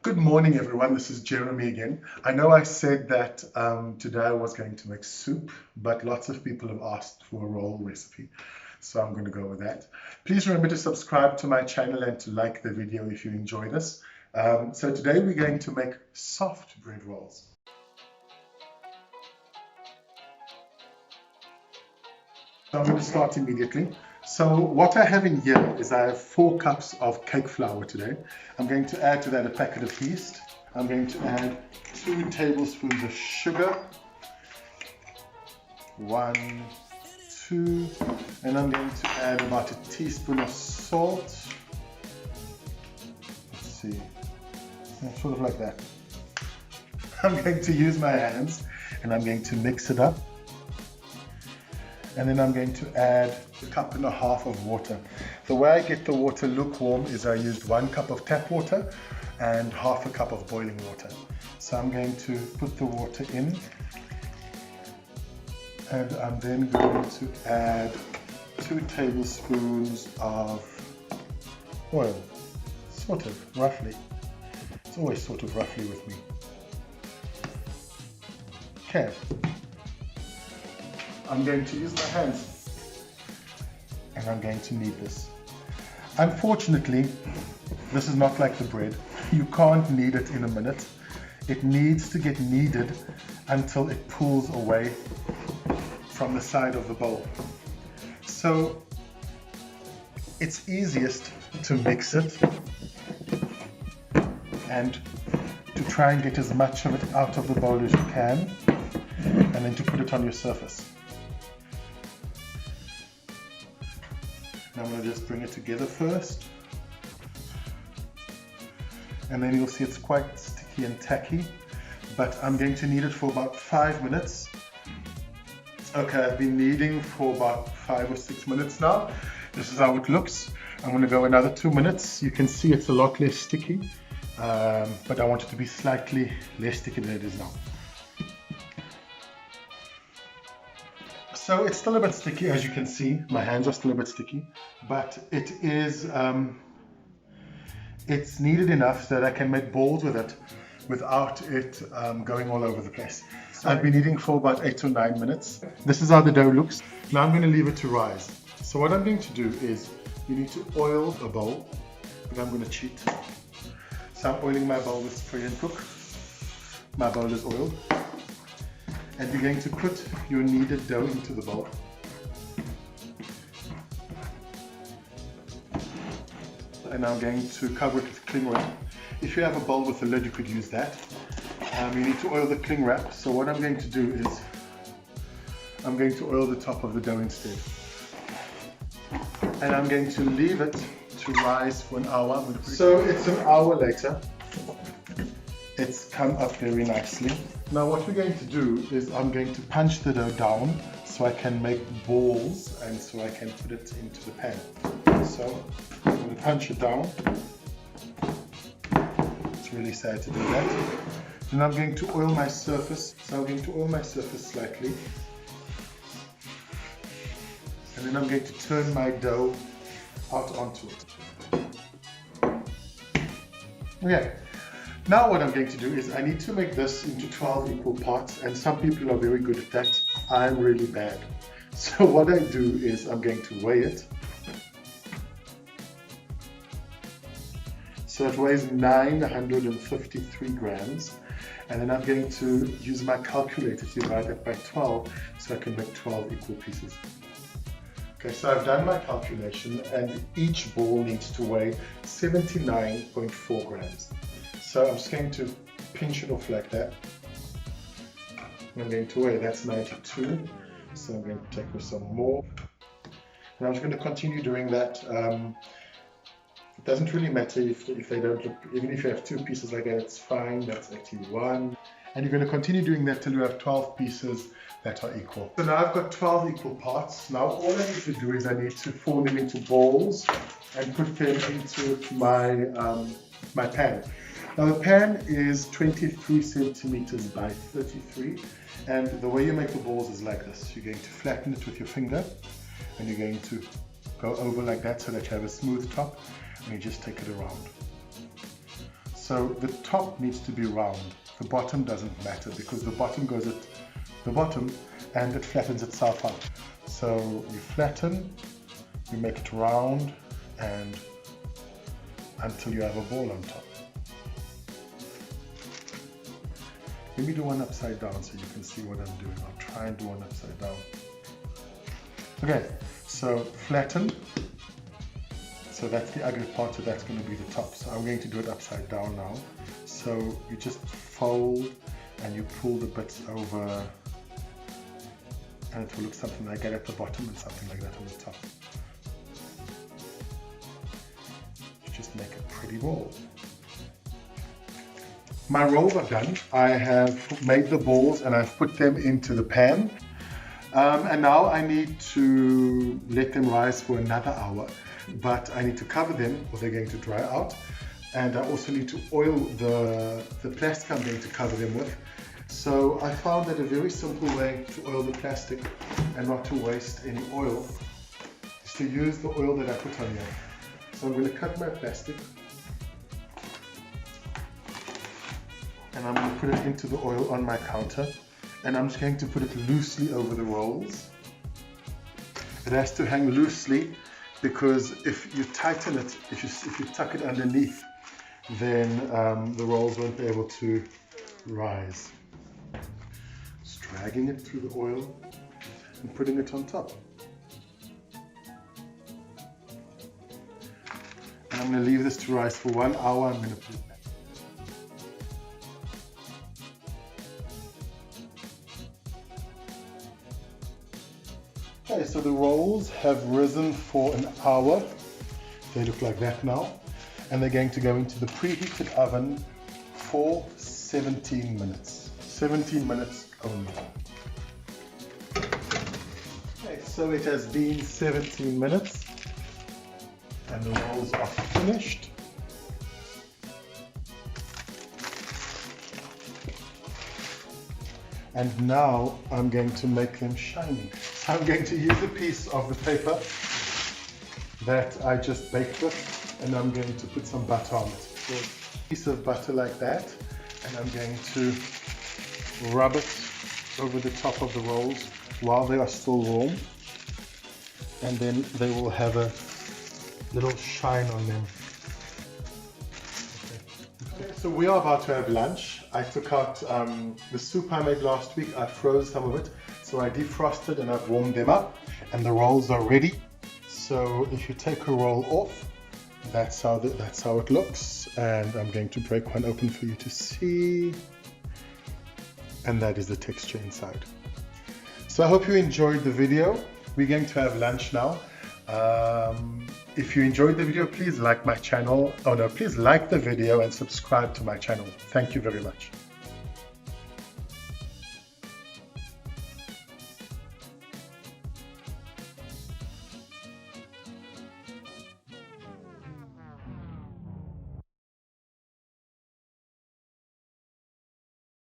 Good morning, everyone. This is Jeremy again. I know I said that today I was going to make soup, but lots of people have asked for a roll recipe, so I'm going to go with that. Please remember to subscribe to my channel and to like the video if you enjoy this. So today we're going to make soft bread rolls. So I'm going to start immediately. So what I have in here is I have 4 cups of cake flour today. I'm going to add to that a packet of yeast. I'm going to add 2 tablespoons of sugar, 1, 2, and I'm going to add about a teaspoon of salt. Let's see, sort of like that. I'm going to use my hands and I'm going to mix it up. And then I'm going to add 1.5 cups of water. The way I get the water lukewarm is I used 1 cup of tap water and 1/2 cup of boiling water. So I'm going to put the water in, and I'm then going to add 2 tablespoons of oil, sort of roughly. It's always sort of roughly with me. Okay. I'm going to use my hands and I'm going to knead this. Unfortunately, this is not like the bread. You can't knead it in a minute. It needs to get kneaded until it pulls away from the side of the bowl. So it's easiest to mix it and to try and get as much of it out of the bowl as you can, and then to put it on your surface. I'm going to just bring it together first, and then you'll see it's quite sticky and tacky, but I'm going to knead it for about 5 minutes. Okay, I've been kneading for about 5 or 6 minutes now. This is how it looks. I'm going to go another 2 minutes. You can see it's a lot less sticky, but I want it to be slightly less sticky than it is now. So it's still a bit sticky, as you can see. My hands are still a bit sticky, but it is it's kneaded enough that I can make balls with it without it going all over the place. So I've been kneading for about 8 or 9 minutes. This is how the dough looks. Now I'm going to leave it to rise. So what I'm going to do is, you need to oil a bowl, but I'm going to cheat. So I'm oiling my bowl with spray and cook. My bowl is oiled. And you're going to put your kneaded dough into the bowl. And I'm going to cover it with cling wrap. If you have a bowl with a lid, you could use that. You need to oil the cling wrap. So what I'm going to do is, I'm going to oil the top of the dough instead. And I'm going to leave it to rise for an hour. So it's an hour later. It's come up very nicely. Now what we're going to do is I'm going to punch the dough down so I can make balls and so I can put it into the pan. So I'm going to punch it down. It's really sad to do that. Then I'm going to oil my surface. So I'm going to oil my surface slightly. And then I'm going to turn my dough out onto it. Okay. Now what I'm going to do is I need to make this into 12 equal parts, and some people are very good at that. I'm really bad. So what I do is I'm going to weigh it. So it weighs 953 grams, and then I'm going to use my calculator to divide that by 12 so I can make 12 equal pieces. Okay, so I've done my calculation, and each ball needs to weigh 79.4 grams. So I'm just going to pinch it off like that. I'm going to weigh, that's 92. So I'm going to take me some more. And I'm just going to continue doing that. It doesn't really matter if they don't look, even if you have 2 pieces like that, it's fine. That's actually 1. And you're going to continue doing that till you have 12 pieces that are equal. So now I've got 12 equal parts. Now all I need to do is I need to form them into balls and put them into my pan. Now the pan is 23 centimeters by 33, and the way you make the balls is like this. You're going to flatten it with your finger, and you're going to go over like that so that you have a smooth top, and you just take it around. So the top needs to be round. The bottom doesn't matter because the bottom goes at the bottom and it flattens itself out. So you flatten, you make it round, and until you have a ball on top. Let me do one upside down so you can see what I'm doing. I'll try and do one upside down. Okay, so flatten. So that's the ugly part, so that's going to be the top. So I'm going to do it upside down now. So you just fold and you pull the bits over, and it will look something like that at the bottom and something like that on the top. You just make a pretty ball. My rolls are done. I have made the balls and I've put them into the pan. And now I need to let them rise for another hour. But I need to cover them or they're going to dry out. And I also need to oil the plastic I'm going to cover them with. So I found that a very simple way to oil the plastic and not to waste any oil is to use the oil that I put on here. So I'm going to cut my plastic and I'm going to put it into the oil on my counter, and I'm just going to put it loosely over the rolls. It has to hang loosely because if you tighten it, if you tuck it underneath, then the rolls won't be able to rise. Just dragging it through the oil and putting it on top. And I'm going to leave this to rise for 1 hour. I'm going to put it back. Okay, so the rolls have risen for an hour. They look like that now. And they're going to go into the preheated oven for 17 minutes. 17 minutes only. Okay, so it has been 17 minutes and the rolls are finished. And now I'm going to make them shiny. So I'm going to use a piece of the paper that I just baked with, and I'm going to put some butter on it. So a piece of butter like that, and I'm going to rub it over the top of the rolls while they are still warm, and then they will have a little shine on them. Okay, so we are about to have lunch. I took out the soup I made last week. I froze some of it, so I defrosted and I've warmed them up, and the rolls are ready. So if you take a roll off, that's how it looks, and I'm going to break one open for you to see, and that is the texture inside. So I hope you enjoyed the video. We're going to have lunch now. If you enjoyed the video, please like my channel. Oh no, please like the video and subscribe to my channel. Thank you very much.